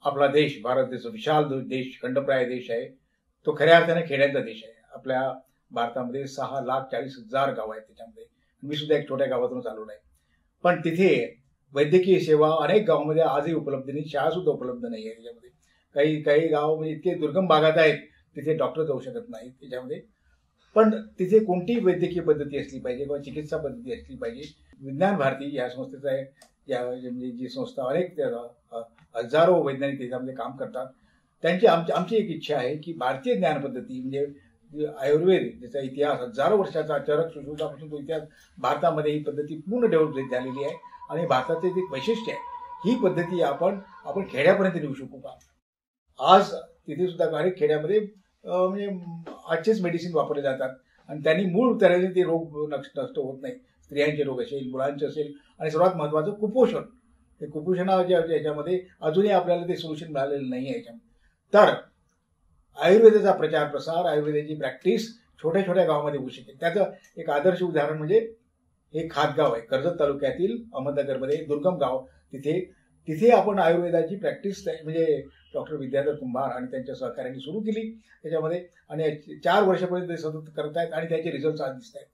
आपला देश, भारत देश विशाल देश, खंडप्राय देश आहे. तो खऱ्या अर्थाने खेड्यांचा देश आहे. आपल्या भारतामध्ये 6,40,000 गावं आहेत. त्याच्यामध्ये मी सुद्धा एक छोट्या गावातूनच आलो नाही. पण तिथे वैद्यकीय सेवा अनेक गावांमध्ये आजही उपलब्ध नाही. शाळा सुद्धा उपलब्ध नाही आहे त्याच्यामध्ये. काही काही गाव म्हणजे इतके दुर्गम भागात आहेत, तिथे डॉक्टर जाऊ शकत नाहीत त्याच्यामध्ये. पण तिथे कोणतीही वैद्यकीय पद्धती असली पाहिजे किंवा चिकित्सा पद्धती असली पाहिजे. विज्ञान भारती या संस्थेचा या म्हणजे जी संस्था अनेक हजारो वैज्ञानिक त्याच्यामध्ये काम करतात. आमची एक इच्छा आहे की भारतीय ज्ञान पद्धती म्हणजे आयुर्वेद ज्याचा इतिहास हजारो वर्षाचा चरक सुश्रुतापासून तो इतिहास भारतामध्ये ही पद्धती पूर्ण डेव्हलप झालेली आहे आणि भारताचे एक वैशिष्ट्य आहे. ही पद्धती आपण खेड्यापर्यंत नेऊ शकू का? आज तिथे सुद्धा अनेक खेड्यामध्ये म्हणजे आजचेच मेडिसिन वापरले जातात आणि त्यांनी मूळ तऱ्हेने ते रोग नष्ट होत नाही. स्त्रियांचे रोग असेल, मुलांचे असेल आणि सर्वात महत्त्वाचं कुपोषण. ते कुपोषणाच्या याच्यामध्ये अजूनही आपल्याला ते सोल्युशन मिळालेलं नाही आहे याच्यामध्ये. तर आयुर्वेदाचा प्रचार प्रसार, आयुर्वेदाची प्रॅक्टिस छोट्या छोट्या गावामध्ये होऊ शकेल. त्याचं एक आदर्श उदाहरण म्हणजे हे खातगाव आहे, कर्जत तालुक्यातील अहमदनगरमध्ये दुर्गम गाव. तिथे आपण आयुर्वेदाची प्रॅक्टिस म्हणजे डॉक्टर विद्याधर कुंभार आणि त्यांच्या सहकार्याने सुरू केली त्याच्यामध्ये आणि 4 वर्षापर्यंत ते सतत करत आहेत आणि त्याचे रिझल्ट आज दिसत आहेत.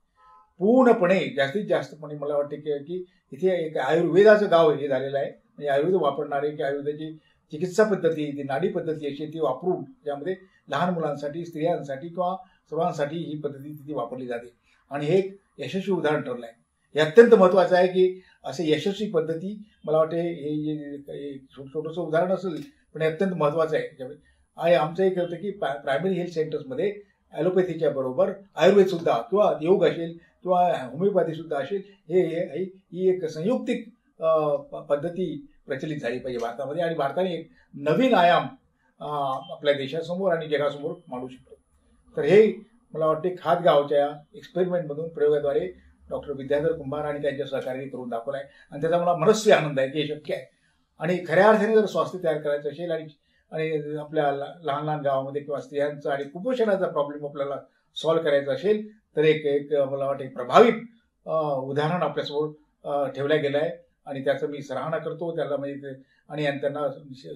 पूर्णपणे जास्तीत जास्तपणे मला वाटते की इथे एक आयुर्वेदाचं गाव हे झालेलं आहे. म्हणजे आयुर्वेद वापरणारे की आयुर्वेदाची चिकित्सा पद्धती, ती नाडी पद्धती अशी ती वापरून त्यामध्ये लहान मुलांसाठी, स्त्रियांसाठी किंवा सर्वांसाठी ही पद्धती तिथे वापरली जाते आणि हे एक यशस्वी उदाहरण ठरलं आहे. हे अत्यंत महत्त्वाचं आहे की असे यशस्वी पद्धती मला वाटते हे छोटंसं उदाहरण असेल पण हे अत्यंत महत्त्वाचं आहे. आणि आमचं एक होतं की प्रायमरी हेल्थ सेंटर्समध्ये ॲलोपॅथीच्या बरोबर आयुर्वेद सुद्धा किंवा योग असेल किंवा होमिओपॅथी सुद्धा असेल ही एक संयुक्तिक पद्धती प्रचलित झाली पाहिजे भारतामध्ये आणि भारताने एक नवीन आयाम आपल्या देशासमोर आणि जगासमोर मांडू शकतो. तर हे मला वाटते खातगावच्या एक्सपेरिमेंटमधून प्रयोगाद्वारे डॉक्टर विद्याधर कुंभार आणि त्यांच्या सहकार्याने करून दाखवलं आहे आणि त्याचा मला मनस्वी आनंद आहे की हे शक्य आहे. आणि खऱ्या अर्थाने जर स्वास्थ्य तयार करायचं असेल आणि आपल्या लहान लहान गावामध्ये किंवा स्त्रियांचा आणि कुपोषणाचा प्रॉब्लेम आपल्याला सॉल्व्ह करायचा असेल तर एक मला वाटतं एक प्रभावी उदाहरण आपल्यासमोर ठेवलं गेलं आहे आणि त्याचं मी सराहना करतो त्याला म्हणजे आणि त्यांना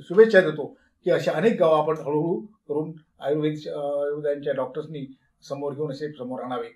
शुभेच्छा देतो की अशा अनेक गावं आपण हळूहळू करून आयुर्वेदांच्या डॉक्टर्सनी समोर घेऊन असे समोर आणावे.